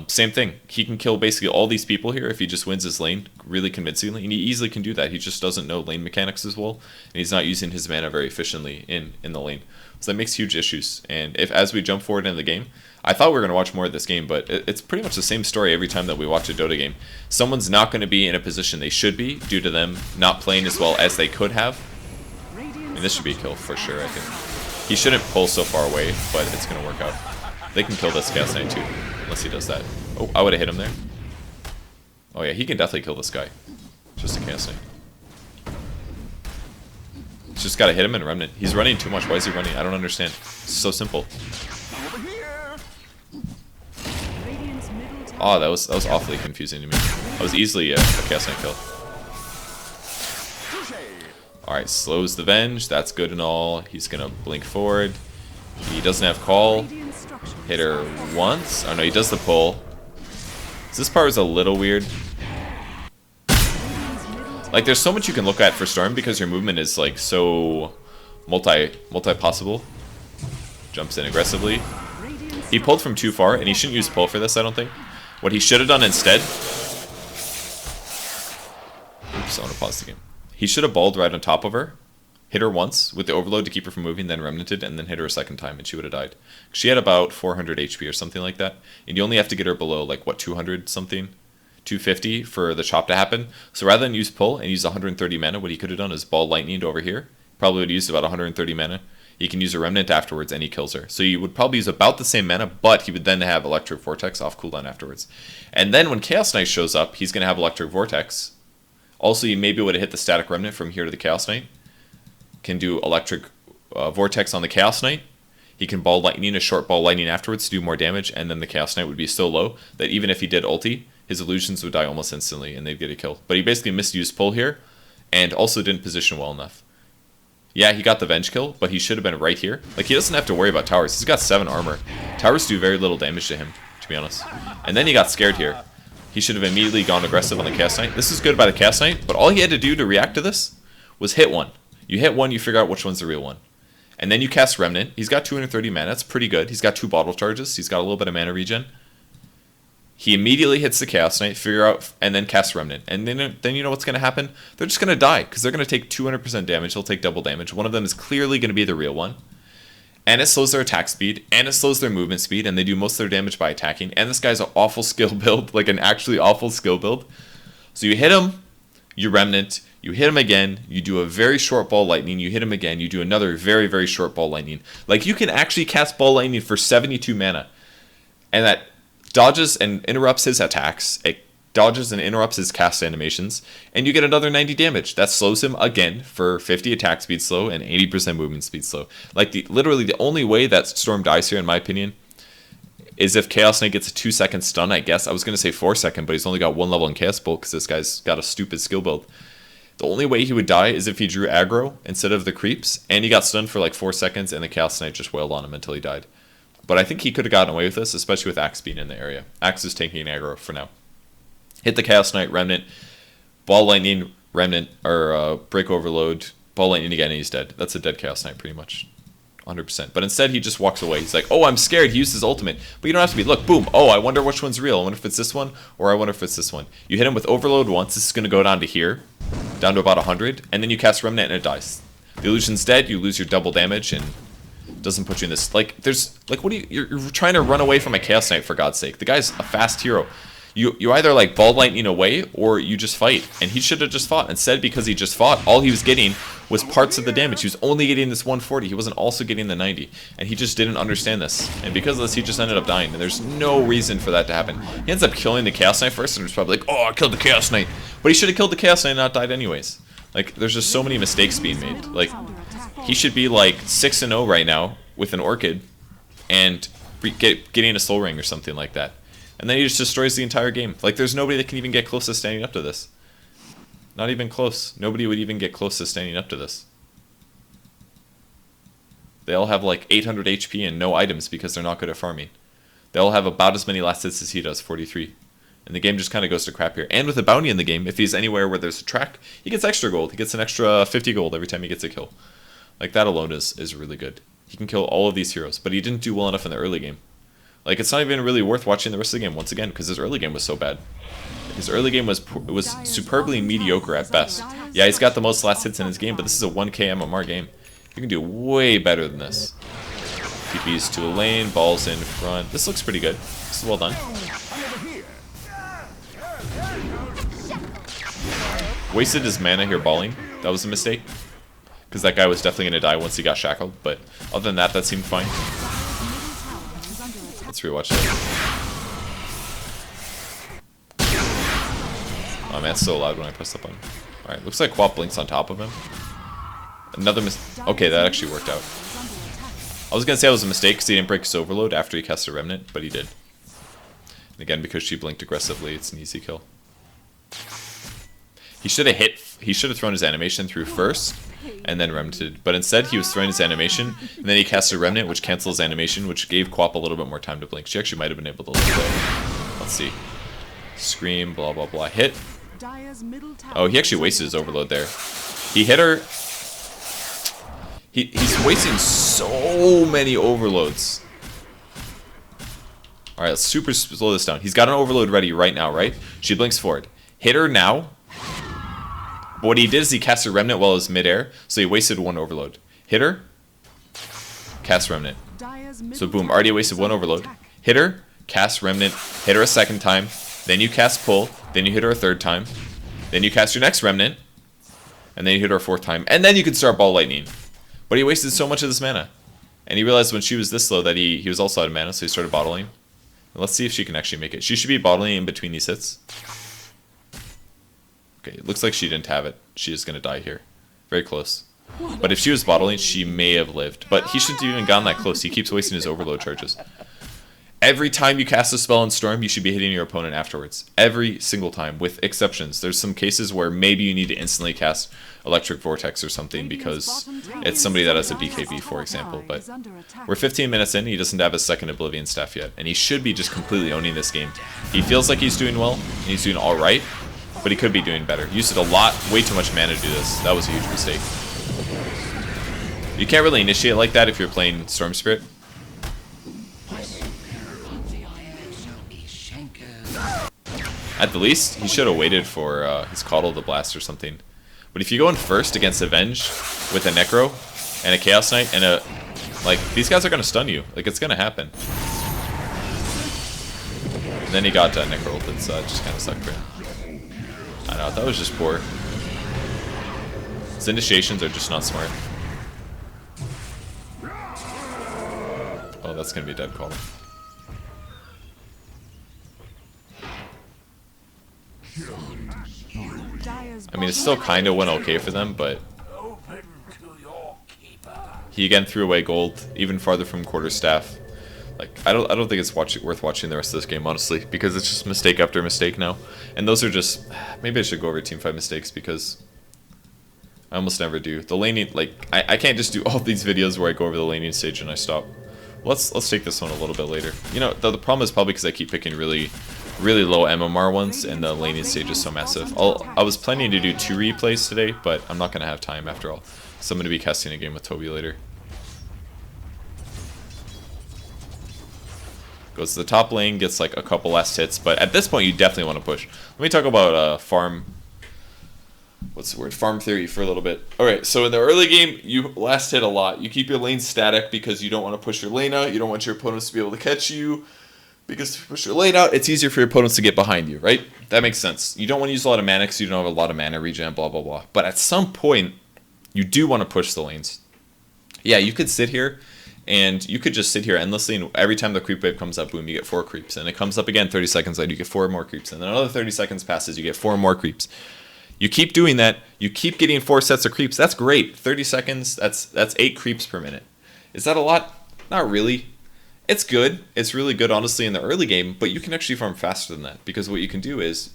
Same thing. He can kill basically all these people here if he just wins his lane really convincingly, and he easily can do that. He just doesn't know lane mechanics as well, and he's not using his mana very efficiently in the lane. So that makes huge issues. And if as we jump forward into the game, I thought we were going to watch more of this game, but it's pretty much the same story every time that we watch a Dota game. Someone's not going to be in a position they should be due to them not playing as well as they could have. I mean, this should be a kill for sure, I think. He shouldn't pull so far away, but it's going to work out. They can kill this Chaos Knight too, unless he does that. Oh, I would have hit him there. Oh yeah, he can definitely kill this guy. Just a Chaos Knight. He's just got to hit him and Remnant. He's running too much. Why is he running? I don't understand. It's so simple. Oh, that was awfully confusing to me. That was easily a Chaos Knight kill. Alright, slows the Venge. That's good and all. He's going to blink forward. He doesn't have call. Hit her once. Oh no, he does the pull. So this part is a little weird. Like, there's so much you can look at for Storm because your movement is like so multi-possible. Jumps in aggressively. He pulled from too far, and he shouldn't use pull for this, I don't think. What he should have done instead... Oops, I want to pause the game. He should have balled right on top of her. Hit her once with the overload to keep her from moving, then remnanted, and then hit her a second time, and she would have died. She had about 400 HP or something like that, and you only have to get her below, like, what, 200 something? 250 for the chop to happen. So rather than use pull and use 130 mana, what he could have done is ball lightning over here. probably would use about 130 mana. He can use a Remnant afterwards, and he kills her. So you would probably use about the same mana, but he would then have Electric Vortex off cooldown afterwards. And then when Chaos Knight shows up, he's going to have Electric Vortex. Also, you maybe would have hit the Static Remnant from here to the Chaos Knight. Can do Electric Vortex on the Chaos Knight. He can Ball Lightning, a short Ball Lightning afterwards to do more damage, and then the Chaos Knight would be so low that even if he did ulti, his illusions would die almost instantly, and they'd get a kill. But he basically misused pull here, and also didn't position well enough. Yeah, he got the Venge kill, but he should have been right here. Like, he doesn't have to worry about towers. He's got 7 armor. Towers do very little damage to him, to be honest. And then he got scared here. He should have immediately gone aggressive on the Chaos Knight. This is good by the Chaos Knight, but all he had to do to react to this was hit one. You hit one, you figure out which one's the real one. And then you cast Remnant. He's got 230 mana. That's pretty good. He's got 2 bottle charges. He's got a little bit of mana regen. He immediately hits the Chaos Knight, figure out, and then casts Remnant. And then you know what's going to happen? They're just going to die, because they're going to take 200% damage. They'll take double damage. One of them is clearly going to be the real one. And it slows their attack speed, and it slows their movement speed, and they do most of their damage by attacking. And this guy's an awful skill build, like an actually awful skill build. So you hit him, you Remnant, you hit him again, you do a very short Ball Lightning, you hit him again, you do another very, very short Ball Lightning. Like, you can actually cast Ball Lightning for 72 mana. And that dodges and interrupts his attacks, it dodges and interrupts his cast animations, and you get another 90 damage. That slows him again for 50 attack speed slow and 80% movement speed slow. Like, literally the only way that Storm dies here, in my opinion, is if Chaos Knight gets a 2-second stun, I guess. I was going to say 4-second, but he's only got 1 level in Chaos Bolt because this guy's got a stupid skill build. The only way he would die is if he drew aggro instead of the creeps, and he got stunned for like 4 seconds, and the Chaos Knight just wailed on him until he died. But I think he could have gotten away with this, especially with Axe being in the area. Axe is taking aggro for now. Hit the Chaos Knight, Remnant, Ball Lightning, Remnant, or Break Overload, Ball Lightning again, and he's dead. That's a dead Chaos Knight, pretty much. 100%. But instead, he just walks away. He's like, oh, I'm scared. He used his ultimate. But you don't have to be. Look, boom. Oh, I wonder which one's real. I wonder if it's this one, or I wonder if it's this one. You hit him with Overload once. This is going to go down to here, down to about 100, and then you cast Remnant, and it dies. The illusion's dead. You lose your double damage, and doesn't put you in this. Like, there's, like, what do you, you're trying to run away from a Chaos Knight, for God's sake. The guy's a fast hero. You either like Ball Lightning away, or you just fight. And he should have just fought. Instead, because he just fought, all he was getting was parts of the damage. He was only getting this 140. He wasn't also getting the 90. And he just didn't understand this. And because of this, he just ended up dying. And there's no reason for that to happen. He ends up killing the Chaos Knight first, and was probably like, oh, I killed the Chaos Knight. But he should have killed the Chaos Knight and not died anyways. Like, there's just so many mistakes being made. Like, he should be like 6-0 right now with an Orchid and getting a Soul Ring or something like that. And then he just destroys the entire game. Like, there's nobody that can even get close to standing up to this. Not even close. Nobody would even get close to standing up to this. They all have like 800 HP and no items because they're not good at farming. They all have about as many last hits as he does, 43. And the game just kind of goes to crap here. And with a bounty in the game, if he's anywhere where there's a track, he gets extra gold. He gets an extra 50 gold every time he gets a kill. Like, that alone is really good. He can kill all of these heroes, but he didn't do well enough in the early game. Like, it's not even really worth watching the rest of the game once again, because his early game was so bad. His early game was superbly mediocre at best. Yeah, he's got the most last hits in his game, but this is a 1k MMR game. You can do way better than this. TPs to a lane, balls in front. This looks pretty good. This is well done. Wasted his mana here balling. That was a mistake. Because that guy was definitely going to die once he got shackled, but other than that, that seemed fine. Let's rewatch it. Oh man, it's so loud when I press the button. Alright, looks like Quap blinks on top of him. Another okay, that actually worked out. I was going to say it was a mistake because he didn't break his Overload after he cast a Remnant, but he did. And again, because she blinked aggressively, it's an easy kill. He should have thrown his animation through first, and then Remnanted. But instead, he was throwing his animation, and then he cast a Remnant, which cancels animation, which gave Quap a little bit more time to blink. She actually might have been able to live there. Let's see. Scream, blah, blah, blah. Hit. Oh, he actually wasted his Overload there. He hit her. He's wasting so many Overloads. Alright, let's super slow this down. He's got an Overload ready right now, right? She blinks forward. Hit her now. But what he did is he cast a Remnant while it was midair, so he wasted one Overload. Hit her. Cast Remnant. So boom, already wasted one Overload. Hit her. Cast Remnant. Hit her a second time. Then you cast Pull. Then you hit her a third time. Then you cast your next Remnant. And then he hit her a 4th time. And then you could start Ball Lightning. But he wasted so much of this mana. And he realized when she was this low that he was also out of mana, so he started bottling. And let's see if she can actually make it. She should be bottling in between these hits. Okay, it looks like she didn't have it. She is going to die here. Very close. But if she was bottling, she may have lived. But he shouldn't have even gotten that close. He keeps wasting his overload charges. Every time you cast a spell in Storm, you should be hitting your opponent afterwards. Every single time, with exceptions. There's some cases where maybe you need to instantly cast Electric Vortex or something because it's somebody that has a BKB, for example. But we're 15 minutes in, he doesn't have his 2nd Oblivion Staff yet. And he should be just completely owning this game. He feels like he's doing well, and he's doing alright, but he could be doing better. He used it a lot, way too much mana to do this. That was a huge mistake. You can't really initiate like that if you're playing Storm Spirit. At the least, he should have waited for his Coddle to blast or something. But if you go in first against Avenge with a Necro and a Chaos Knight and a... Like, these guys are going to stun you. Like, it's going to happen. And then he got Necro ulted, so it just kind of sucked for him. I know, that was just poor. His initiations are just not smart. Oh, that's going to be a dead call. I mean, it still kind of went okay for them, but he again threw away gold, even farther from quarterstaff. Like, I don't think it's worth watching the rest of this game, honestly, because it's just mistake after mistake now. And those are just, maybe I should go over team fight mistakes because I almost never do. The laning, like, I can't just do all these videos where I go over the laning stage and I stop. Let's take this one a little bit later. You know, the problem is probably because I keep picking really low MMR ones, and the laning stage is so massive. I was planning to do 2 replays today, but I'm not going to have time after all. So I'm going to be casting a game with Toby later. Goes to the top lane, gets like a couple last hits, but at this point you definitely want to push. Let me talk about farm... What's the word? Farm theory for a little bit. Alright, so in the early game, you last hit a lot. You keep your lane static because you don't want to push your lane out. You don't want your opponents to be able to catch you. Because if you push your lane out, it's easier for your opponents to get behind you, right? That makes sense. You don't want to use a lot of mana because you don't have a lot of mana regen, blah, blah, blah. But at some point, you do want to push the lanes. Yeah, you could sit here, and you could just sit here endlessly, and every time the creep wave comes up, boom, you get 4 creeps. And it comes up again 30 seconds later, you get 4 more creeps. And then another 30 seconds passes, you get 4 more creeps. You keep doing that, you keep getting 4 sets of creeps. That's great. 30 seconds, that's 8 creeps per minute. Is that a lot? Not really. It's good. It's really good, honestly, in the early game, but you can actually farm faster than that, because what you can do is,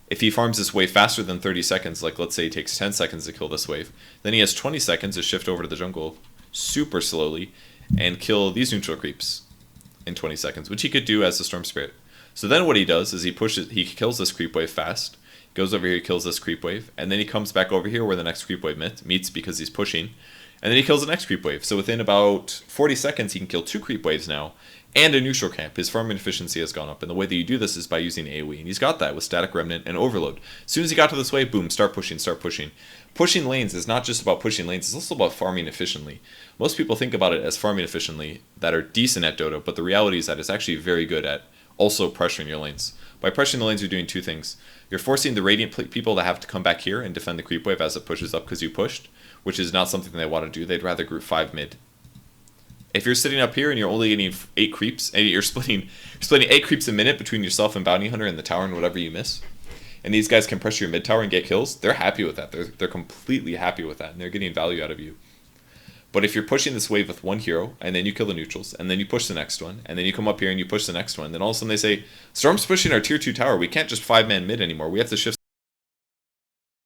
if he farms this wave faster than 30 seconds, like let's say he takes 10 seconds to kill this wave, then he has 20 seconds to shift over to the jungle super slowly and kill these neutral creeps in 20 seconds, which he could do as a Storm Spirit. So then what he does is he kills this creep wave fast, goes over here, kills this creep wave, and then he comes back over here where the next creep wave meets because he's pushing, and then he kills the next creep wave. So within about 40 seconds, he can kill 2 creep waves now, and a neutral camp. His farming efficiency has gone up, and the way that you do this is by using AoE, and he's got that with Static Remnant and Overload. As soon as he got to this wave, boom, start pushing, start pushing. Pushing lanes is not just about pushing lanes, it's also about farming efficiently. Most people think about it as farming efficiently that are decent at Dota, but the reality is that it's actually very good at also pressuring your lanes. By pressuring the lanes, you're doing 2 things. You're forcing the Radiant people to have to come back here and defend the creep wave as it pushes up because you pushed, which is not something they want to do. They'd rather group 5 mid. If you're sitting up here and you're only getting 8 creeps, and you're splitting 8 creeps a minute between yourself and Bounty Hunter and the tower and whatever you miss, and these guys can pressure your mid tower and get kills, they're happy with that. They're completely happy with that, and they're getting value out of you. But if you're pushing this wave with 1 hero, and then you kill the neutrals, and then you push the next one, and then you come up here and you push the next one, then all of a sudden they say, Storm's pushing our tier 2 tower, we can't just 5-man mid anymore, we have to shift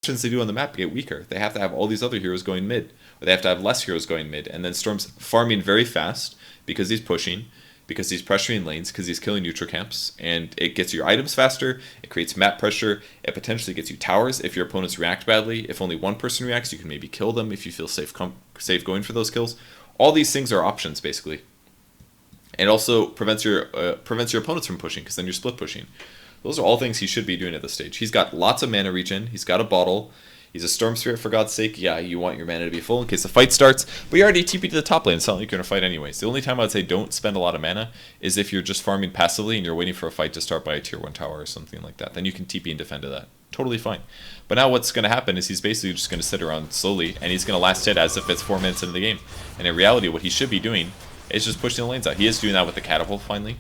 they do on the map to get weaker. They have to have all these other heroes going mid, or they have to have less heroes going mid, and then Storm's farming very fast because he's pushing, because he's pressuring lanes, because he's killing neutral camps, and it gets your items faster, it creates map pressure, it potentially gets you towers if your opponents react badly. If only one person reacts, you can maybe kill them if you feel safe going for those kills. All these things are options, basically. And also prevents your opponents from pushing, because then you're split pushing. Those are all things he should be doing at this stage. He's got lots of mana regen. He's got a bottle. He's a Storm Spirit, for God's sake. Yeah, you want your mana to be full in case the fight starts. But you already TP'd to the top lane. It's not like you're going to fight anyways. The only time I would say don't spend a lot of mana is if you're just farming passively and you're waiting for a fight to start by a tier 1 tower or something like that. Then you can TP and defend to that. Totally fine. But now what's going to happen is he's basically just going to sit around slowly, and he's going to last hit as if it's 4 minutes into the game. And in reality, what he should be doing is just pushing the lanes out. He is doing that with the catapult finally.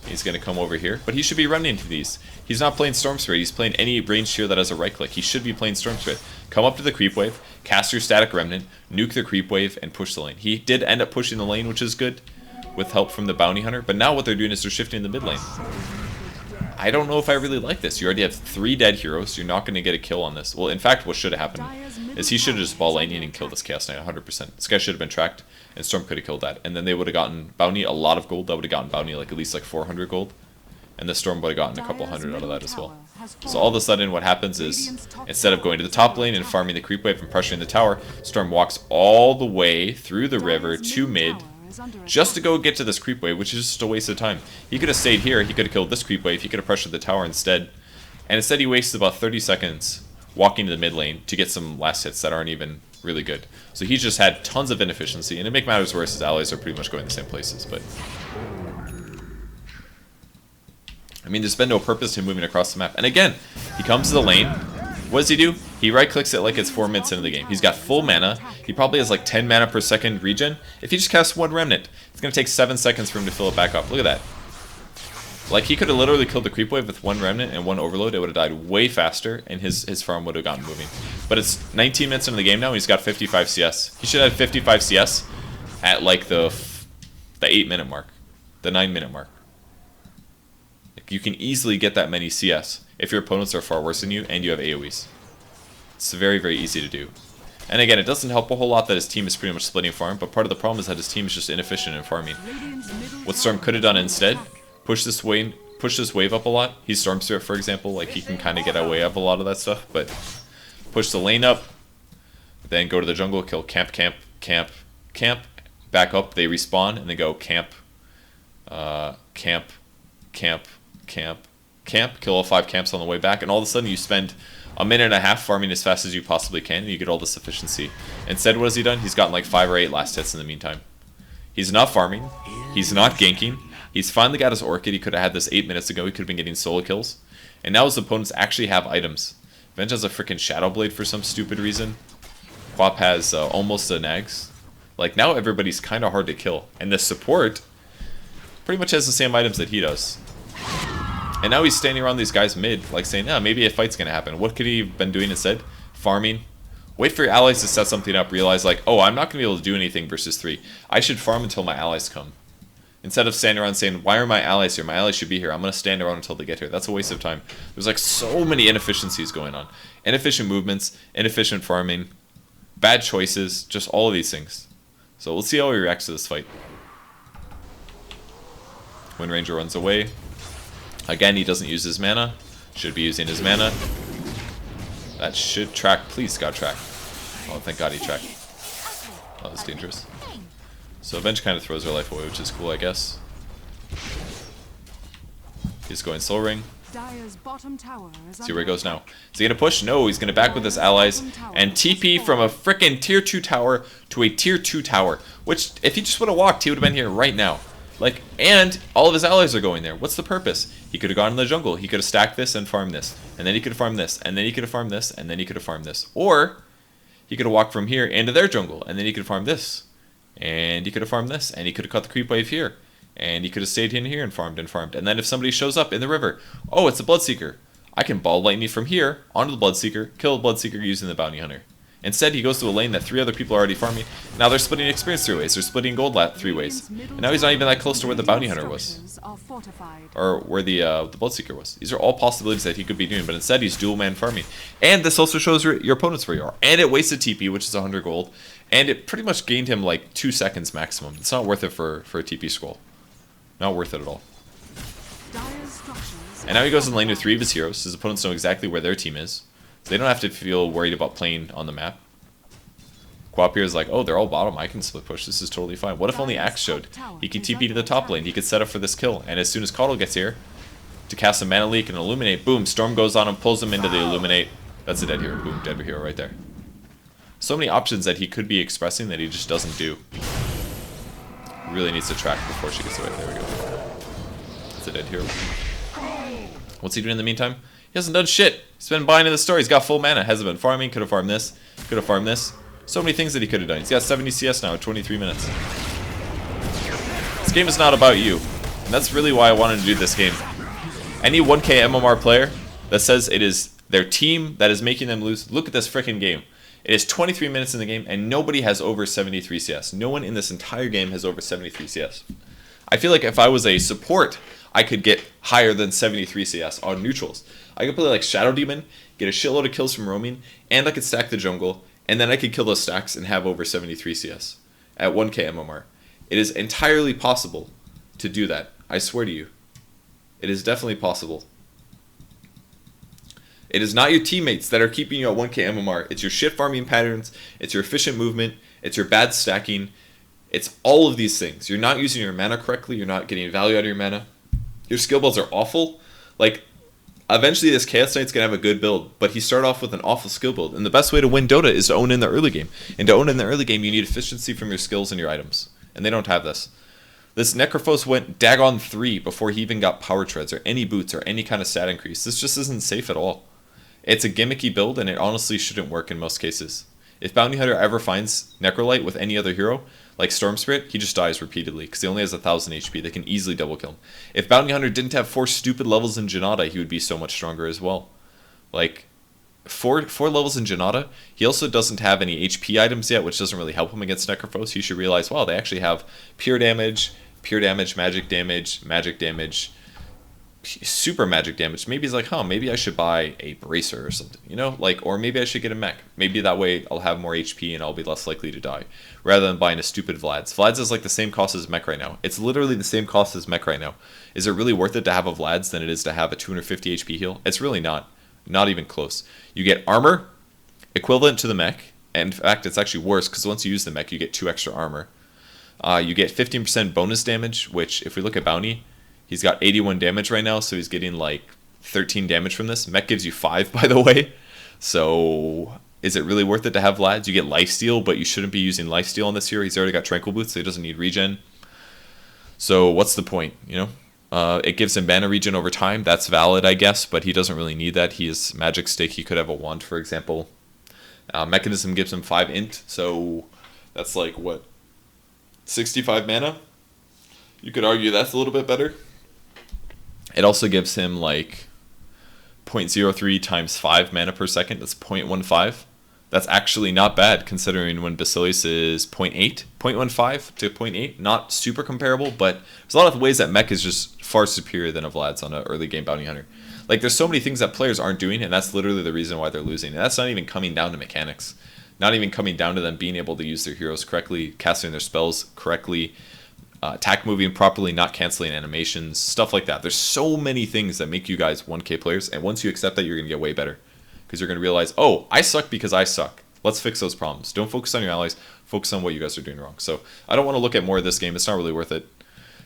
He's going to come over here, but he should be running into these. He's not playing Storm Spirit. He's playing any ranged hero that has a right click. He should be playing Storm Spirit. Come up to the creep wave, cast your static remnant, nuke the creep wave, and push the lane. He did end up pushing the lane, which is good, with help from the bounty hunter. But now what they're doing is they're shifting the mid lane. I don't know if I really like this. You already have 3 dead heroes. You're not going to get a kill on this. Well, in fact, what should have happened is he should have just ball laning and killed this Chaos Knight 100%. This guy should have been tracked, and Storm could have killed that. And then they would have gotten bounty, a lot of gold. That would have gotten bounty like at least like 400 gold. And the Storm would have gotten a couple hundred out of that as well. So all of a sudden what happens is, instead of going to the top lane and farming the creep wave and pressuring the tower, Storm walks all the way through the river to mid, just to go get to this creep wave, which is just a waste of time. He could have stayed here, he could have killed this creep wave, he could have pressured the tower instead. And instead he wastes about 30 seconds walking to the mid lane to get some last hits that aren't even really good. So he just had tons of inefficiency, and to make matters worse, his allies are pretty much going the same places. But I mean, there's been no purpose to him moving across the map. And again, he comes to the lane. What does he do? He right-clicks it like it's 4 minutes into the game. He's got full mana. He probably has like 10 mana per second regen. If he just casts 1 remnant, it's going to take 7 seconds for him to fill it back up. Look at that. Like, he could have literally killed the creep wave with 1 remnant and 1 overload. It would have died way faster, and his farm would have gotten moving. But it's 19 minutes into the game now, and he's got 55 CS. He should have 55 CS at like the 8-minute mark, the 9-minute mark. You can easily get that many CS if your opponents are far worse than you and you have AoEs. It's very, very easy to do. And again, it doesn't help a whole lot that his team is pretty much splitting farm, but part of the problem is that his team is just inefficient in farming. What Storm could have done instead, push this wave up a lot. He's Storm Spirit, for example, like he can kind of get away of a lot of that stuff, but push the lane up, then go to the jungle, kill camp, back up, they respawn, and they go camp, kill all 5 camps on the way back, and all of a sudden you spend a minute and a half farming as fast as you possibly can, and you get all this efficiency. Instead, what has he done? He's gotten like 5 or 8 last hits in the meantime. He's not farming. He's not ganking. He's finally got his Orchid. He could have had this 8 minutes ago. He could have been getting solo kills. And now his opponents actually have items. Venge has a freaking Shadow Blade for some stupid reason. Quap has almost a Nags. Like, now everybody's kind of hard to kill. And the support pretty much has the same items that he does. And now he's standing around these guys mid, like saying, yeah, maybe a fight's going to happen. What could he have been doing instead? Farming. Wait for your allies to set something up. Realize, like, oh, I'm not going to be able to do anything versus 3. I should farm until my allies come. Instead of standing around saying, why are my allies here? My allies should be here. I'm going to stand around until they get here. That's a waste of time. There's like so many inefficiencies going on. Inefficient movements, inefficient farming, bad choices, just all of these things. So we'll see how he reacts to this fight. Wind Ranger runs away. Again, he doesn't use his mana. Should be using his mana. That should track. Please, God, track. Oh, thank God he tracked. Oh, that's dangerous. So Venge kind of throws her life away, which is cool, I guess. He's going Soul Ring. See where he goes now. Is he going to push? No, he's going to back with his allies and TP from a frickin' tier 2 tower to a tier 2 tower. Which, if he just would have walked, he would have been here right now. Like, and all of his allies are going there. What's the purpose? He could have gone in the jungle. He could have stacked this and farmed this. And then he could have farmed this. And then he could have farmed this. And then he could have farmed this. Or, he could have walked from here into their jungle. And then he could have farmed this. And he could have farmed this. And he could have cut the creep wave here. And he could have stayed in here and farmed and farmed. And then if somebody shows up in the river, oh, it's a Bloodseeker. I can ball lightning from here onto the Bloodseeker, kill the Bloodseeker using the Bounty Hunter. Instead, he goes to a lane that 3 other people are already farming. Now they're splitting experience 3 ways. They're splitting gold 3 ways. And now he's not even that close to where the Bounty Hunter was. Or where the Bloodseeker was. These are all possibilities that he could be doing. But instead, he's dual man farming. And this also shows your opponents where you are. And it wasted TP, which is 100 gold. And it pretty much gained him like 2 seconds maximum. It's not worth it for a TP scroll. Not worth it at all. And now he goes in lane with 3 of his heroes. His opponents know exactly where their team is. So they don't have to feel worried about playing on the map. Quap here is like, oh, they're all bottom. I can split push. This is totally fine. What if only Axe showed? He can TP to the top lane. He could set up for this kill. And as soon as Caudle gets here, to cast a Mana Leak and Illuminate, boom, Storm goes on him, pulls him into the Illuminate. That's a dead hero. Boom, dead hero right there. So many options that he could be expressing that he just doesn't do. Really needs to track before she gets away. There we go. That's a dead hero. What's he doing in the meantime? He hasn't done shit. He's been buying in the store. He's got full mana. Hasn't been farming. Could have farmed this. Could have farmed this. So many things that he could have done. He's got 70 CS now at 23 minutes. This game is not about you. And that's really why I wanted to do this game. Any 1K MMR player that says it is their team that is making them lose, look at this freaking game. It is 23 minutes in the game, and nobody has over 73 CS. No one in this entire game has over 73 CS. I feel like if I was a support, I could get higher than 73 CS on neutrals. I could play like Shadow Demon, get a shitload of kills from roaming, and I could stack the jungle, and then I could kill those stacks and have over 73 CS at 1K MMR. It is entirely possible to do that. I swear to you. It is definitely possible. It is not your teammates that are keeping you at 1K MMR. It's your shit farming patterns. It's your efficient movement. It's your bad stacking. It's all of these things. You're not using your mana correctly. You're not getting value out of your mana. Your skill builds are awful. Like, eventually this Chaos Knight's going to have a good build, but he started off with an awful skill build. And the best way to win Dota is to own in the early game. And to own in the early game, you need efficiency from your skills and your items. And they don't have this. This Necrophos went Dagon 3 before he even got power treads or any boots or any kind of stat increase. This just isn't safe at all. It's a gimmicky build, and it honestly shouldn't work in most cases. If Bounty Hunter ever finds Necrolite with any other hero, like Storm Spirit, he just dies repeatedly, because he only has 1,000 HP. They can easily double kill him. If Bounty Hunter didn't have 4 stupid levels in Janata, he would be so much stronger as well. Like, 4 levels in Janata. He also doesn't have any HP items yet, which doesn't really help him against Necrophos. He should realize, wow, they actually have pure damage, magic damage, super magic damage. Maybe he's like, huh, maybe I should buy a bracer or something, you know, like, or maybe I should get a mech. Maybe that way I'll have more HP and I'll be less likely to die, rather than buying a stupid Vlad's. Vlad's is like the same cost as mech right now. It's literally the same cost as mech right now. Is it really worth it to have a Vlad's than it is to have a 250 HP heal? It's really not even close. You get armor equivalent to the mech, and in fact it's actually worse, because once you use the mech you get 2 extra armor. You get 15% bonus damage, which if we look at Bounty, he's got 81 damage right now, so he's getting like 13 damage from this. Mech gives you 5, by the way. So is it really worth it to have Vlads? You get lifesteal, but you shouldn't be using lifesteal on this hero. He's already got Tranquil Boots, so he doesn't need regen. So what's the point, you know? It gives him mana regen over time. That's valid, I guess, but he doesn't really need that. He has magic stick. He could have a wand, for example. Mechanism gives him 5 int, so that's like, what, 65 mana? You could argue that's a little bit better. It also gives him like 0.03 times 5 mana per second. That's 0.15. That's actually not bad, considering when Basilius is 0.8, 0.15 to 0.8. Not super comparable, but there's a lot of ways that mech is just far superior than a Vlad's on an early game Bounty Hunter. Like, there's so many things that players aren't doing, and that's literally the reason why they're losing. And that's not even coming down to mechanics. Not even coming down to them being able to use their heroes correctly, casting their spells correctly, attack moving properly, not canceling animations, stuff like that. There's so many things that make you guys 1K players, and once you accept that, you're going to get way better. Because you're going to realize, oh, I suck because I suck. Let's fix those problems. Don't focus on your allies, focus on what you guys are doing wrong. So I don't want to look at more of this game. It's not really worth it.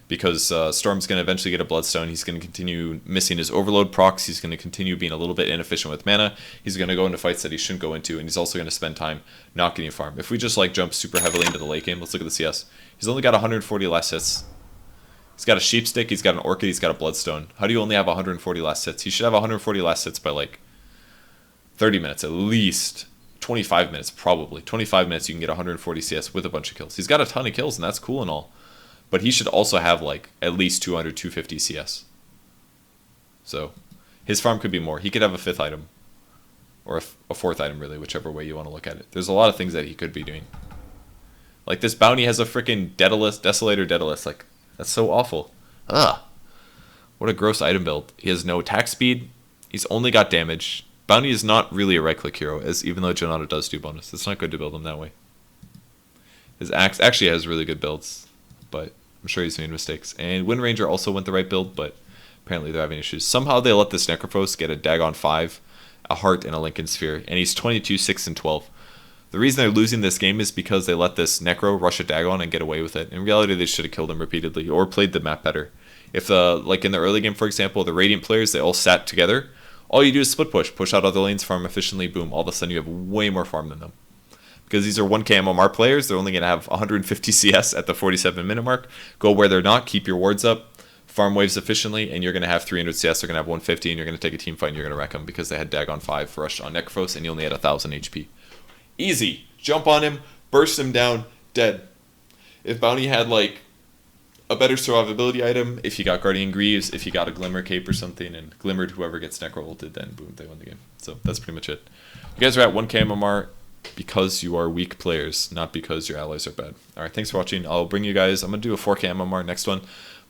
Because Storm's going to eventually get a Bloodstone. He's going to continue missing his Overload procs. He's going to continue being a little bit inefficient with mana. He's going to go into fights that he shouldn't go into. And he's also going to spend time not getting farm. If we just like jump super heavily into the late game, let's look at the CS. He's only got 140 last hits. He's got a Sheep Stick. He's got an Orchid. He's got a Bloodstone. How do you only have 140 last hits? He should have 140 last hits by like 30 minutes at least. 25 minutes probably. 25 minutes you can get 140 CS with a bunch of kills. He's got a ton of kills, and that's cool and all. But he should also have like at least 200, 250 CS. So his farm could be more. He could have a 5th item. Or a 4th item, really, whichever way you want to look at it. There's a lot of things that he could be doing. Like, this Bounty has a freaking Desolator Daedalus. Like, that's so awful. Ugh. What a gross item build. He has no attack speed. He's only got damage. Bounty is not really a right-click hero, even though Janata does do bonus. It's not good to build him that way. His axe actually has really good builds, but I'm sure he's made mistakes. And Wind Ranger also went the right build, but apparently they're having issues. Somehow they let this Necrophos get a Dagon 5, a Heart, and a Lincoln Sphere, and he's 22, 6, and 12. The reason they're losing this game is because they let this Necro rush a Dagon and get away with it. In reality, they should have killed him repeatedly or played the map better. If, like in the early game, for example, the Radiant players, they all sat together, all you do is split push out other lanes, farm efficiently, boom, all of a sudden you have way more farm than them. Because these are 1K MMR players, they're only going to have 150 CS at the 47-minute mark. Go where they're not, keep your wards up, farm waves efficiently, and you're going to have 300 CS, they're going to have 150, and you're going to take a team fight and you're going to wreck them because they had Dagon 5 for rush on Necrophos, and you only had 1,000 HP. Easy. Jump on him, burst him down, dead. If Bounty had like a better survivability item, if you got Guardian Greaves, if you got a Glimmer Cape or something, and Glimmered whoever gets Necro ulted, then boom, they win the game. So that's pretty much it. You guys are at 1k MMR because you are weak players, not because your allies are bad. Alright, thanks for watching. I'll bring you guys, I'm going to do a 4k MMR next one.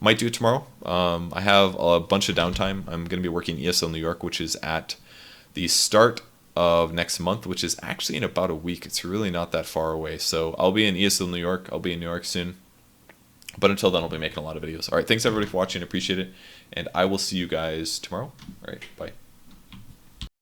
Might do it tomorrow. I have a bunch of downtime. I'm going to be working ESL New York, which is at the start of next month, which is actually in about a week. It's really not that far away. So I'll be in ESL New York. I'll be in New York soon. But until then, I'll be making a lot of videos. All right, thanks everybody for watching. Appreciate it. And I will see you guys tomorrow. All right, bye.